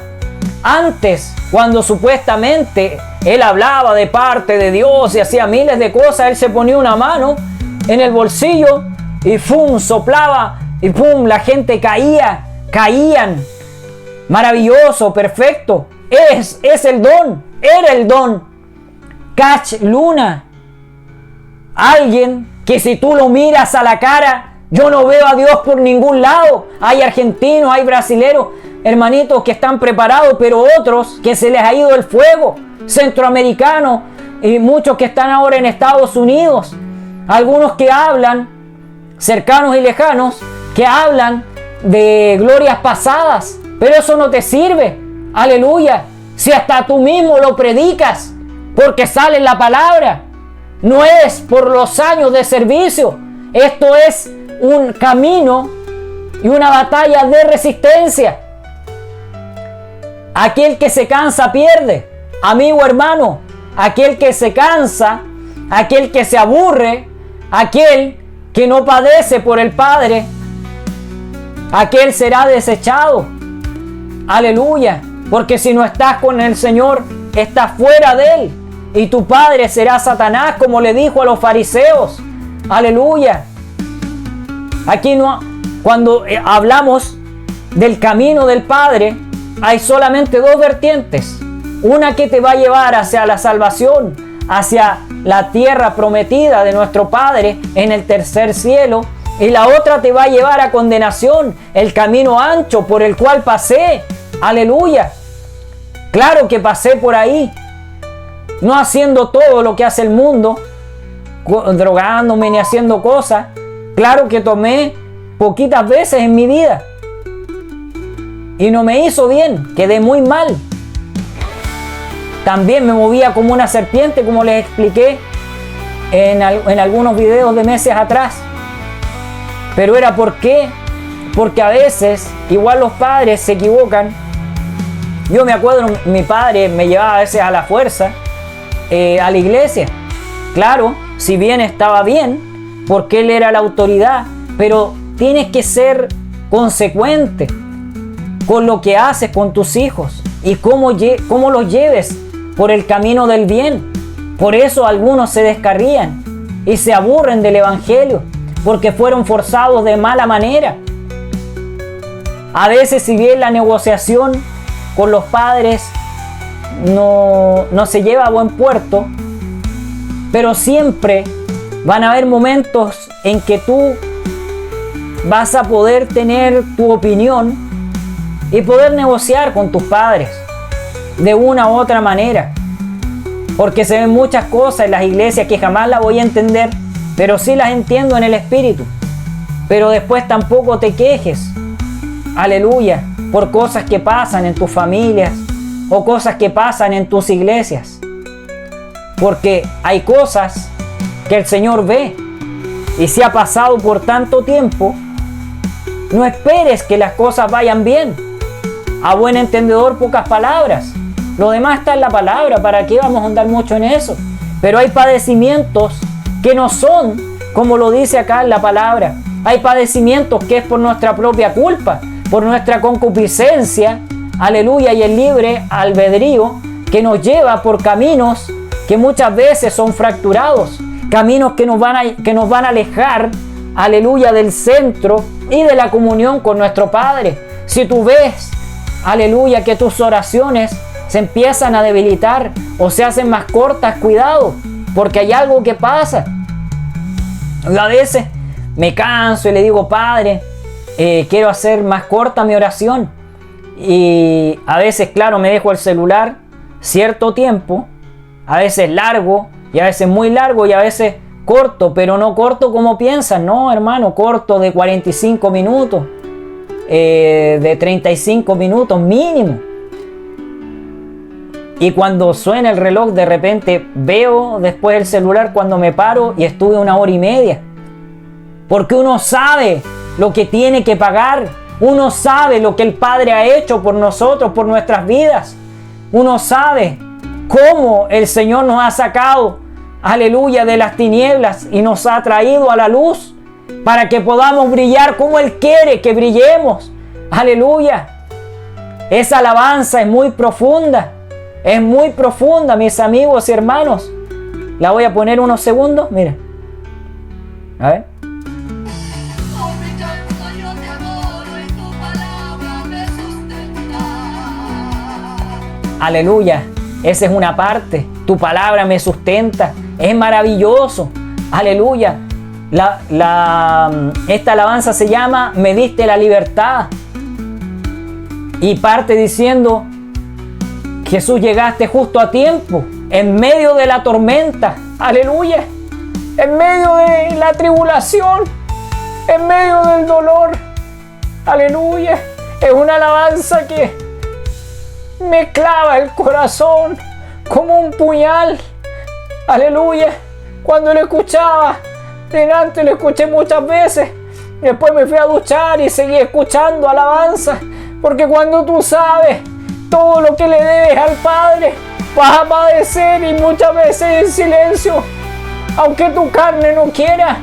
Antes, cuando supuestamente él hablaba de parte de Dios y hacía miles de cosas, él se ponía una mano en el bolsillo y ¡fum! Soplaba y ¡pum! La gente caían. Maravilloso, perfecto. Es el don, era el don. Cash Luna. Alguien que si tú lo miras a la cara, yo no veo a Dios por ningún lado. Hay argentinos, hay brasileros, hermanitos que están preparados, pero otros que se les ha ido el fuego. Centroamericanos y muchos que están ahora en Estados Unidos. Algunos que hablan, cercanos y lejanos, que hablan de glorias pasadas. Pero eso no te sirve. Aleluya. Si hasta tú mismo lo predicas, porque sale en la palabra. No es por los años de servicio. Esto es un camino y una batalla de resistencia. Aquel que se cansa pierde. Amigo, hermano, aquel que se cansa, aquel que se aburre, aquel que no padece por el Padre, aquel será desechado. Aleluya. Porque si no estás con el Señor, estás fuera de Él. Y tu padre será Satanás, como le dijo a los fariseos. Aleluya. Aquí cuando hablamos del camino del Padre, hay solamente dos vertientes. Una que te va a llevar hacia la salvación, hacia la tierra prometida de nuestro Padre en el tercer cielo. Y la otra te va a llevar a condenación, el camino ancho por el cual pasé. Aleluya. Claro que pasé por ahí. No haciendo todo lo que hace el mundo, drogándome ni haciendo cosas. Claro que tomé poquitas veces en mi vida. Y no me hizo bien, quedé muy mal. También me movía como una serpiente, como les expliqué en algunos videos de meses atrás. Pero era ¿por qué? Porque a veces, igual los padres se equivocan. Yo me acuerdo, mi padre me llevaba a veces a la fuerza a la iglesia. Claro, si bien estaba bien, porque él era la autoridad, pero tienes que ser consecuente con lo que haces con tus hijos y cómo los lleves por el camino del bien. Por eso algunos se descarrían y se aburren del evangelio, porque fueron forzados de mala manera. A veces, si bien la negociación con los padres no se lleva a buen puerto, pero siempre van a haber momentos en que tú vas a poder tener tu opinión y poder negociar con tus padres de una u otra manera. Porque se ven muchas cosas en las iglesias que jamás las voy a entender, pero sí las entiendo en el espíritu. Pero después tampoco te quejes, aleluya, por cosas que pasan en tus familias o cosas que pasan en tus iglesias. Porque hay cosas que el Señor ve, y si ha pasado por tanto tiempo, no esperes que las cosas vayan bien. A buen entendedor, pocas palabras. Lo demás está en la palabra, ¿para qué vamos a andar mucho en eso? Pero hay padecimientos que no son como lo dice acá en la palabra. Hay padecimientos que es por nuestra propia culpa, por nuestra concupiscencia, aleluya, y el libre albedrío que nos lleva por caminos que muchas veces son fracturados, caminos que nos van a alejar, aleluya, del centro y de la comunión con nuestro Padre. Si tú ves, aleluya, que tus oraciones se empiezan a debilitar o se hacen más cortas, cuidado, porque hay algo que pasa. Yo a veces me canso y le digo, Padre, quiero hacer más corta mi oración. Y a veces, claro, me dejo el celular cierto tiempo, a veces largo y a veces muy largo y a veces corto, pero no corto como piensan, no, hermano, corto de 45 minutos, de 35 minutos mínimo. Y cuando suena el reloj, de repente veo después el celular cuando me paro y estuve 1 hora y media. Porque uno sabe lo que tiene que pagar. Uno sabe lo que el Padre ha hecho por nosotros, por nuestras vidas. Uno sabe cómo el Señor nos ha sacado, aleluya, de las tinieblas y nos ha traído a la luz para que podamos brillar como Él quiere que brillemos. Aleluya. Esa alabanza es muy profunda. Es muy profunda, mis amigos y hermanos. La voy a poner unos segundos, mira. A ver. Aleluya. Esa es una parte. Tu palabra me sustenta. Es maravilloso. Aleluya. Esta alabanza se llama Me diste la libertad. Y parte diciendo, Jesús, llegaste justo a tiempo, en medio de la tormenta, aleluya, en medio de la tribulación, en medio del dolor, aleluya. Es una alabanza que me clava el corazón como un puñal, aleluya. Cuando lo escuchaba, delante lo escuché muchas veces, después me fui a duchar y seguí escuchando alabanza, porque cuando tú sabes todo lo que le debes al Padre, vas a padecer y muchas veces en silencio, aunque tu carne no quiera,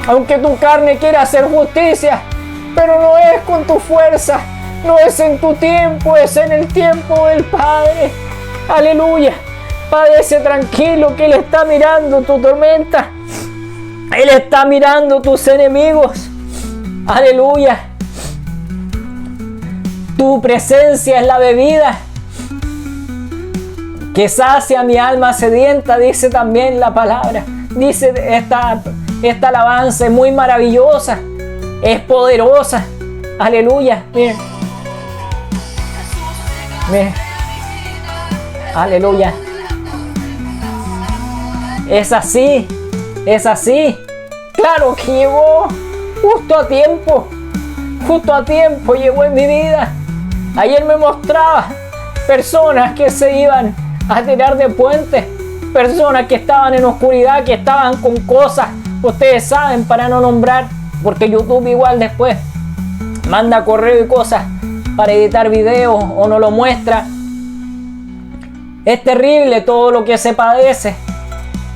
aunque tu carne quiera hacer justicia, pero no es con tu fuerza, no es en tu tiempo, es en el tiempo del Padre. Aleluya. Padece tranquilo, que Él está mirando tu tormenta, Él está mirando tus enemigos. Aleluya. Tu presencia es la bebida que sacia mi alma sedienta, dice también la palabra. Dice esta alabanza es muy maravillosa, es poderosa. Aleluya. Miren. Miren. Aleluya. Es así, es así. Claro que llegó justo a tiempo llegó en mi vida. Ayer me mostraba personas que se iban a tirar de puentes, personas que estaban en oscuridad, que estaban con cosas, ustedes saben, para no nombrar, porque YouTube igual después manda correo y cosas para editar videos o no lo muestra. Es terrible todo lo que se padece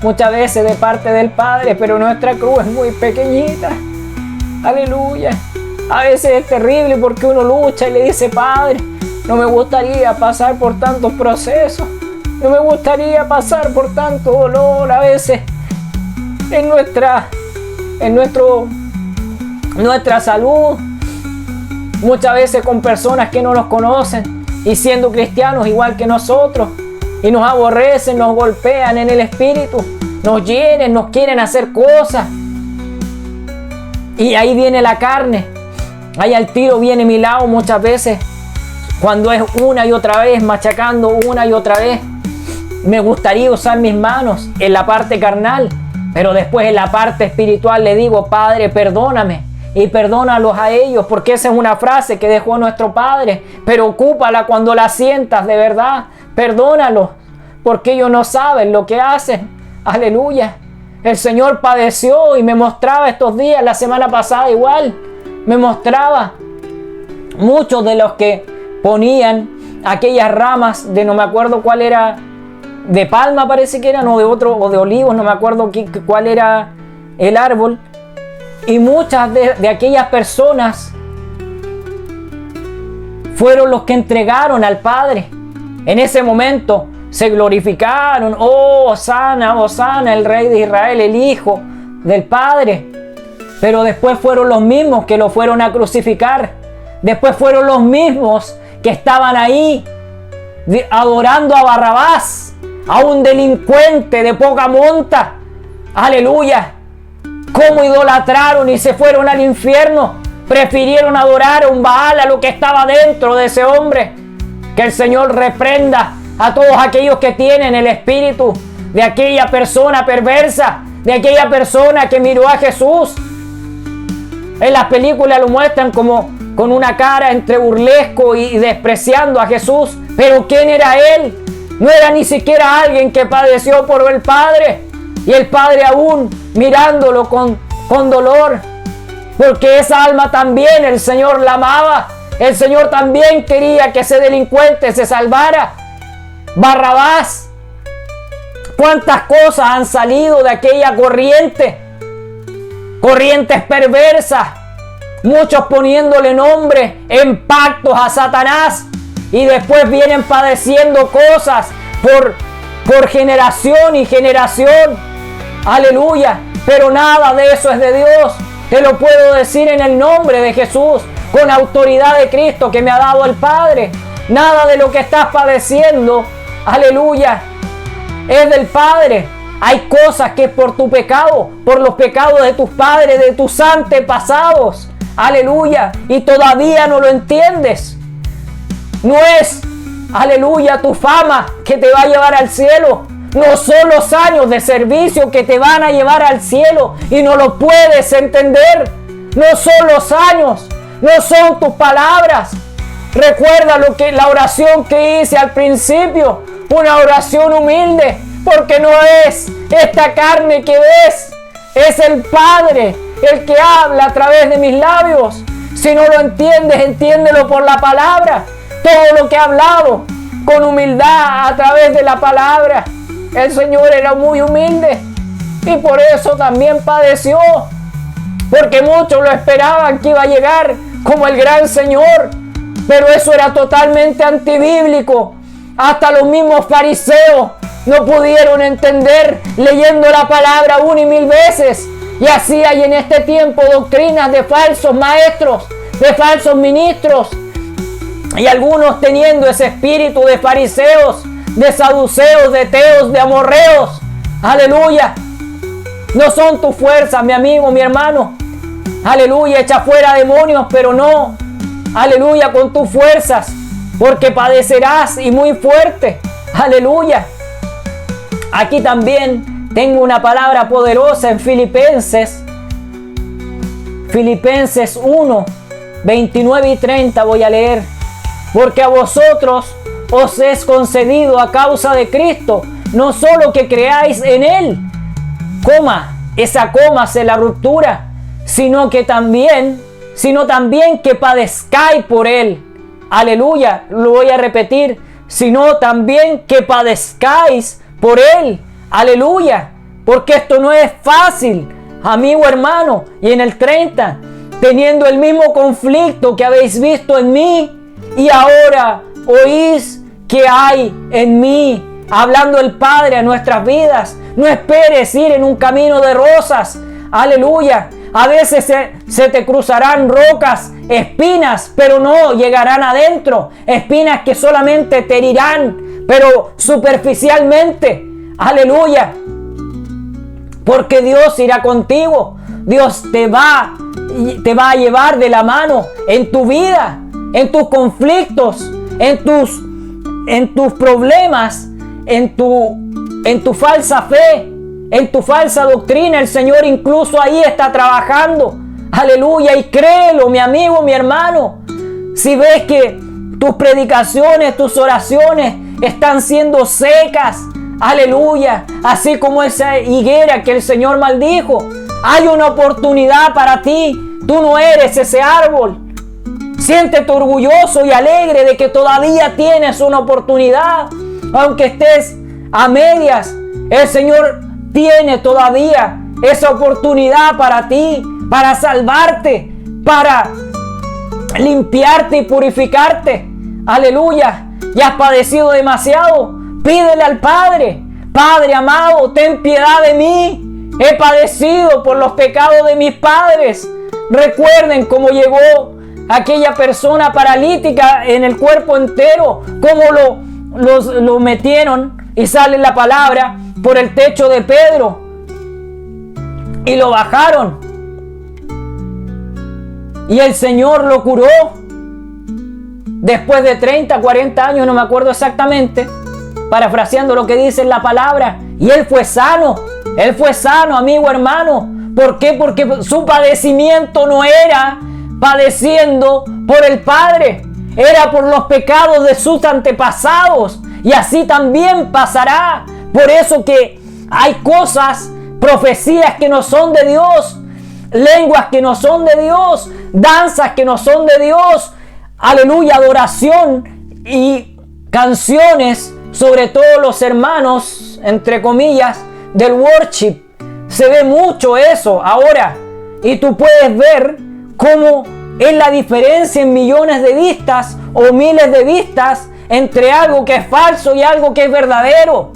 muchas veces de parte del Padre, pero nuestra cruz es muy pequeñita. Aleluya. A veces es terrible porque uno lucha y le dice, Padre, no me gustaría pasar por tantos procesos, no me gustaría pasar por tanto dolor. A veces en nuestra salud, muchas veces con personas que no nos conocen y siendo cristianos igual que nosotros, y nos aborrecen, nos golpean en el espíritu, nos hieren, nos quieren hacer cosas. Y ahí viene la carne, ahí al tiro viene mi lado muchas veces, cuando es una y otra vez, machacando una y otra vez. Me gustaría usar mis manos en la parte carnal, pero después en la parte espiritual le digo: Padre, perdóname y perdónalos a ellos, porque esa es una frase que dejó nuestro Padre, pero ocúpala cuando la sientas de verdad. Perdónalos, porque ellos no saben lo que hacen. Aleluya. El Señor padeció y me mostraba estos días, la semana pasada igual, me mostraba muchos de los que ponían aquellas ramas de, no me acuerdo cuál era, de palma parece que era, no, de otro, o de olivos, no me acuerdo cuál era el árbol. Y muchas de aquellas personas fueron los que entregaron al Padre. En ese momento se glorificaron: oh, Hosana, Hosana, el Rey de Israel, el Hijo del Padre. Pero después fueron los mismos que lo fueron a crucificar. Después fueron los mismos que estaban ahí adorando a Barrabás, a un delincuente de poca monta. Aleluya. Cómo idolatraron y se fueron al infierno. Prefirieron adorar a un Baal, a lo que estaba dentro de ese hombre. Que el Señor reprenda a todos aquellos que tienen el espíritu de aquella persona perversa, de aquella persona que miró a Jesús. En las películas lo muestran como con una cara entre burlesco y despreciando a Jesús. Pero ¿quién era Él? No era ni siquiera alguien que padeció por el Padre. Y el Padre aún mirándolo con dolor. Porque esa alma también el Señor la amaba. El Señor también quería que ese delincuente se salvara. Barrabás. ¿Cuántas cosas han salido de aquella corriente? Corrientes perversas. Muchos poniéndole nombre en pactos a Satanás. Y después vienen padeciendo cosas por generación y generación. Aleluya. Pero nada de eso es de Dios. Te lo puedo decir en el nombre de Jesús, con autoridad de Cristo que me ha dado el Padre. Nada de lo que estás padeciendo, aleluya, es del Padre. Hay cosas que es por tu pecado, por los pecados de tus padres, de tus antepasados. Aleluya. Y todavía no lo entiendes. No es, aleluya, tu fama que te va a llevar al cielo. No son los años de servicio que te van a llevar al cielo y no lo puedes entender. No son los años, no son tus palabras. Recuerda la oración que hice al principio, una oración humilde, porque no es esta carne que ves, es el Padre el que habla a través de mis labios. Si no lo entiendes, entiéndelo por la palabra. Todo lo que he hablado con humildad a través de la palabra. El Señor era muy humilde y por eso también padeció, porque muchos lo esperaban que iba a llegar como el gran Señor, pero eso era totalmente antibíblico. Hasta los mismos fariseos no pudieron entender leyendo la palabra una y mil veces. Y así hay en este tiempo doctrinas de falsos maestros, de falsos ministros, y algunos teniendo ese espíritu de fariseos, de saduceos, de teos, de amorreos. Aleluya. No son tus fuerzas, mi amigo, mi hermano. Aleluya, echa fuera demonios, pero no, aleluya, con tus fuerzas, porque padecerás y muy fuerte. Aleluya. Aquí también tengo una palabra poderosa en Filipenses 1, 29 y 30 voy a leer. Porque a vosotros os es concedido a causa de Cristo, no solo que creáis en Él, esa coma se la ruptura, sino también que padezcáis por Él. Aleluya, lo voy a repetir, sino también que padezcáis por Él. Aleluya, porque esto no es fácil, amigo, hermano. Y en el 30, teniendo el mismo conflicto que habéis visto en mí, y ahora oís que hay en mí, hablando el Padre a nuestras vidas. No esperes ir en un camino de rosas. Aleluya. A veces se te cruzarán rocas, espinas, pero no llegarán adentro. Espinas que solamente te herirán pero superficialmente. Aleluya. Porque Dios irá contigo. Dios te va a llevar de la mano en tu vida, en tus conflictos, en tus problemas, en tu falsa fe, en tu falsa doctrina. El Señor incluso ahí está trabajando. Aleluya. Y créelo, mi amigo, mi hermano. Si ves que tus predicaciones, tus oraciones están siendo secas, aleluya, así como esa higuera que el Señor maldijo, hay una oportunidad para ti. Tú no eres ese árbol. Siéntete orgulloso y alegre de que todavía tienes una oportunidad. Aunque estés a medias, el Señor tiene todavía esa oportunidad para ti, para salvarte, para limpiarte y purificarte. Aleluya. Ya has padecido demasiado. Pídele al Padre: Padre amado, ten piedad de mí. He padecido por los pecados de mis padres. Recuerden cómo llegó aquella persona paralítica en el cuerpo entero, cómo lo metieron, y sale la palabra, por el techo de Pedro, y lo bajaron. Y el Señor lo curó. Después de 30, 40 años, no me acuerdo exactamente, parafraseando lo que dice la palabra. Y él fue sano. Él fue sano, amigo, hermano. ¿Por qué? Porque su padecimiento no era padeciendo por el Padre, era por los pecados de sus antepasados. Y así también pasará. Por eso que hay cosas, profecías que no son de Dios, lenguas que no son de Dios, danzas que no son de Dios. Aleluya, adoración y canciones, sobre todo los hermanos, entre comillas, del worship. Se ve mucho eso ahora. Y tú puedes ver cómo es la diferencia en millones de vistas o miles de vistas entre algo que es falso y algo que es verdadero.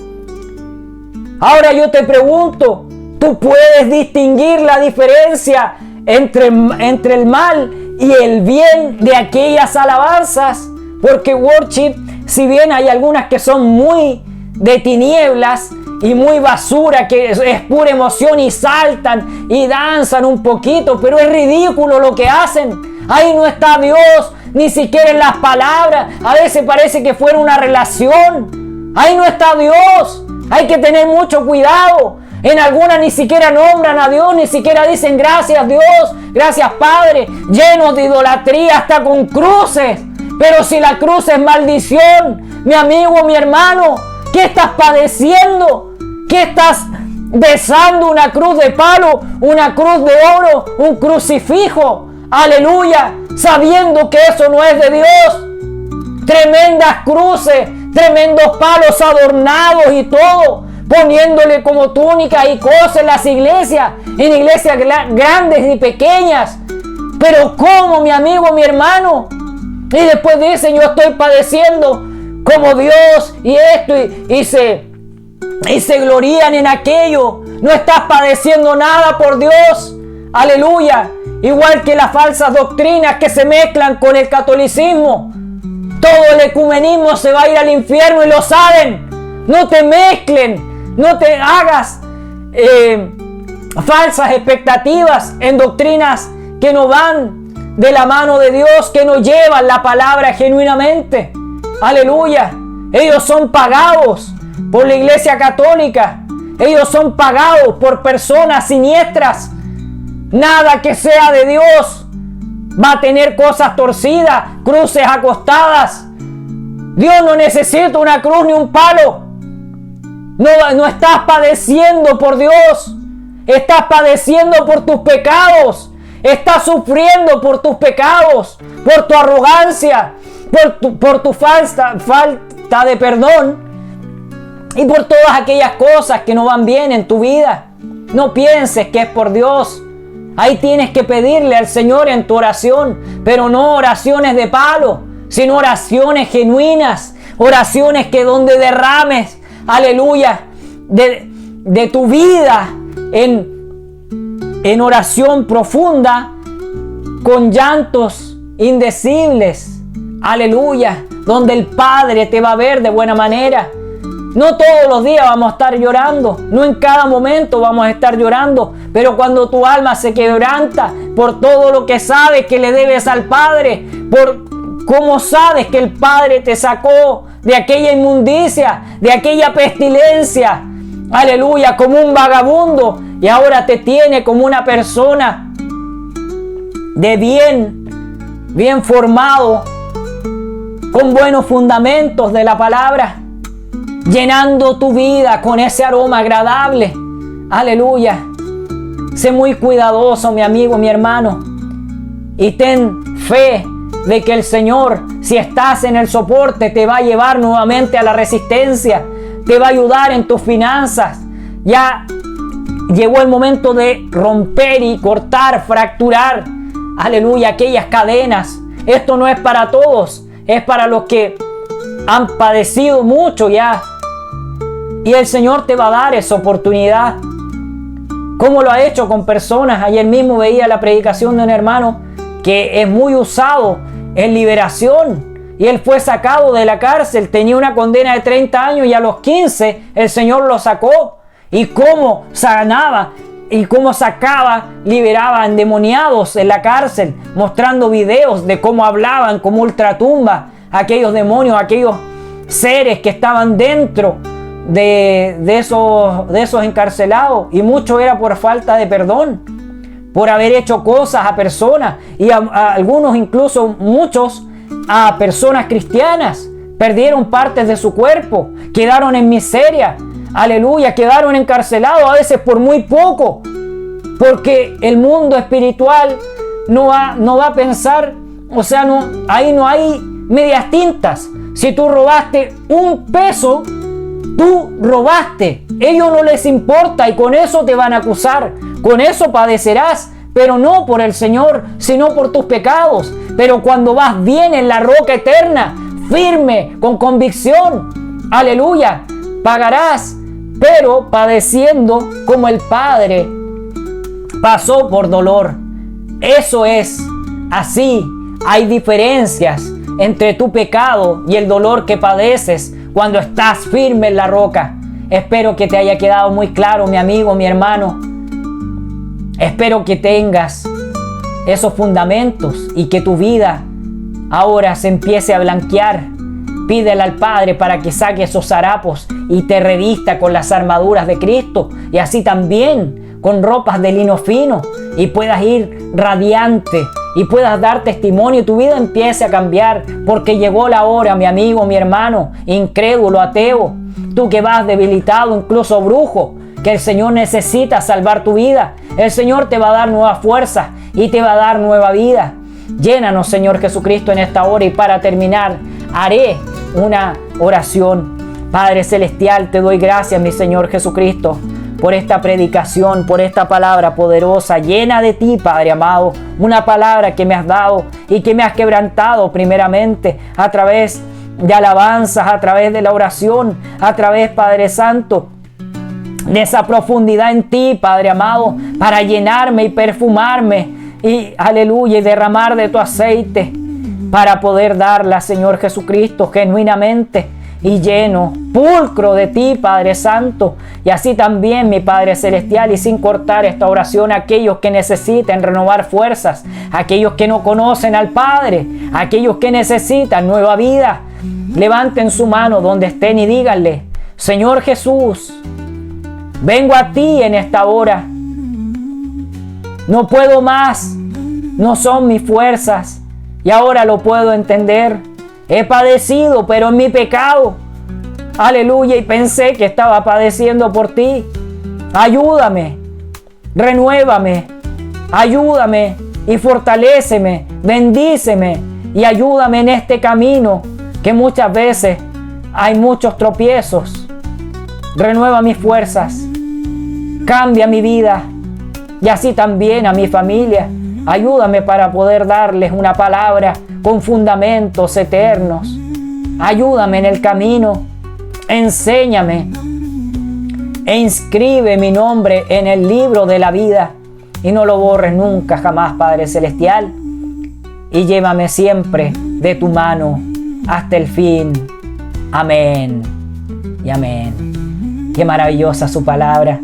Ahora yo te pregunto, ¿tú puedes distinguir la diferencia entre el mal y el bien de aquellas alabanzas? Porque worship, si bien hay algunas que son muy de tinieblas y muy basura, que es pura emoción y saltan y danzan un poquito, pero es ridículo lo que hacen. Ahí no está Dios, ni siquiera en las palabras. A veces parece que fuera una relación. Ahí no está Dios. Hay que tener mucho cuidado. En algunas ni siquiera nombran a Dios, ni siquiera dicen gracias Dios, gracias Padre, llenos de idolatría, hasta con cruces. Pero si la cruz es maldición, mi amigo, mi hermano, ¿qué estás padeciendo? ¿Qué estás besando? Una cruz de palo, una cruz de oro, un crucifijo. Aleluya, sabiendo que eso no es de Dios. Tremendas cruces, tremendos palos adornados y todo, poniéndole como túnicas y cosas en las iglesias, en iglesias grandes y pequeñas. Pero ¿cómo, mi amigo, mi hermano? Y después dicen: yo estoy padeciendo como Dios y esto, y se glorían en aquello. No estás padeciendo nada por Dios. Aleluya. Igual que las falsas doctrinas que se mezclan con el catolicismo. Todo el ecumenismo se va a ir al infierno y lo saben. No te mezclen, no te hagas falsas expectativas en doctrinas que no van de la mano de Dios, que no llevan la palabra genuinamente. Aleluya. Ellos son pagados por la Iglesia Católica. Ellos son pagados por personas siniestras. Nada que sea de Dios va a tener cosas torcidas, cruces acostadas. Dios no necesita una cruz ni un palo. No estás padeciendo por Dios. Estás padeciendo por tus pecados. Estás sufriendo por tus pecados, por tu arrogancia, por tu falta de perdón y por todas aquellas cosas que no van bien en tu vida. No pienses que es por Dios. Ahí tienes que pedirle al Señor en tu oración, pero no oraciones de palo, sino oraciones genuinas, oraciones que donde derrames, aleluya, de tu vida en oración profunda, con llantos indecibles, aleluya, donde el Padre te va a ver de buena manera. No todos los días vamos a estar llorando, no en cada momento vamos a estar llorando, pero cuando tu alma se quebranta por todo lo que sabes que le debes al Padre, por cómo sabes que el Padre te sacó de aquella inmundicia, de aquella pestilencia, aleluya, como un vagabundo, y ahora te tiene como una persona de bien formado, con buenos fundamentos de la palabra, llenando tu vida con ese aroma agradable. Aleluya. Sé muy cuidadoso, mi amigo, mi hermano, y ten fe de que el Señor, si estás en el soporte, te va a llevar nuevamente a la resistencia, te va a ayudar en tus finanzas. Ya llegó el momento de romper y cortar, fracturar, aleluya, aquellas cadenas. Esto no es para todos, es para los que han padecido mucho ya. Y el Señor te va a dar esa oportunidad, como lo ha hecho con personas. Ayer mismo veía la predicación de un hermano que es muy usado en liberación, y él fue sacado de la cárcel, tenía una condena de 30 años y a los 15 el Señor lo sacó. Y cómo sanaba y cómo sacaba, liberaba endemoniados en la cárcel, mostrando videos de cómo hablaban como ultratumba aquellos demonios, aquellos seres que estaban dentro de esos encarcelados, y mucho era por falta de perdón, por haber hecho cosas a personas, y a algunos, incluso muchos, a personas cristianas, perdieron partes de su cuerpo, quedaron en miseria, aleluya, quedaron encarcelados a veces por muy poco, porque el mundo espiritual no va a pensar, o sea, ahí no hay medias tintas. Si tú robaste un peso, tú robaste. Ellos no les importa, y con eso te van a acusar, con eso padecerás, pero no por el Señor, sino por tus pecados. Pero cuando vas bien en la roca eterna, firme, con convicción, aleluya, pagarás, pero padeciendo como el Padre pasó por dolor. Eso es así. Hay diferencias entre tu pecado y el dolor que padeces cuando estás firme en la roca. Espero que te haya quedado muy claro, mi amigo, mi hermano. Espero que tengas esos fundamentos y que tu vida ahora se empiece a blanquear. Pídele al Padre para que saque esos harapos y te revista con las armaduras de Cristo, y así también con ropas de lino fino, y puedas ir radiante y puedas dar testimonio y tu vida empiece a cambiar, porque llegó la hora, mi amigo, mi hermano, incrédulo, ateo, tú que vas debilitado, incluso brujo, que el Señor necesita salvar tu vida. El Señor te va a dar nuevas fuerzas y te va a dar nueva vida. Llénanos, Señor Jesucristo, en esta hora. Y para terminar, haré una oración. Padre Celestial, te doy gracias, mi Señor Jesucristo, por esta predicación, por esta palabra poderosa, llena de ti, Padre amado. Una palabra que me has dado y que me has quebrantado primeramente a través de alabanzas, a través de la oración, a través, Padre Santo, de esa profundidad en ti, Padre amado, para llenarme y perfumarme y, aleluya, y derramar de tu aceite para poder darla, Señor Jesucristo, genuinamente y lleno, pulcro de ti, Padre Santo. Y así también, mi Padre Celestial, y sin cortar esta oración, aquellos que necesiten renovar fuerzas, aquellos que no conocen al Padre, aquellos que necesitan nueva vida, levanten su mano donde estén y díganle: Señor Jesús, vengo a ti en esta hora. No puedo más, no son mis fuerzas, y ahora lo puedo entender. He padecido, pero en mi pecado, aleluya, y pensé que estaba padeciendo por ti. Ayúdame, renuévame, ayúdame y fortaléceme, bendíceme y ayúdame en este camino, que muchas veces hay muchos tropiezos. Renueva mis fuerzas, cambia mi vida y así también a mi familia. Ayúdame para poder darles una palabra con fundamentos eternos. Ayúdame en el camino, enséñame e inscribe mi nombre en el libro de la vida y no lo borres nunca jamás, Padre Celestial, y llévame siempre de tu mano hasta el fin. Amén y amén. Qué maravillosa su palabra,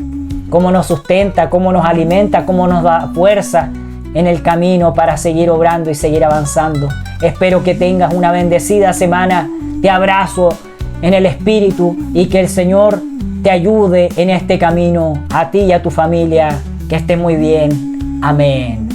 cómo nos sustenta, cómo nos alimenta, cómo nos da fuerza en el camino para seguir obrando y seguir avanzando. Espero que tengas una bendecida semana. Te abrazo en el Espíritu y que el Señor te ayude en este camino, a ti y a tu familia. Que esté muy bien. Amén.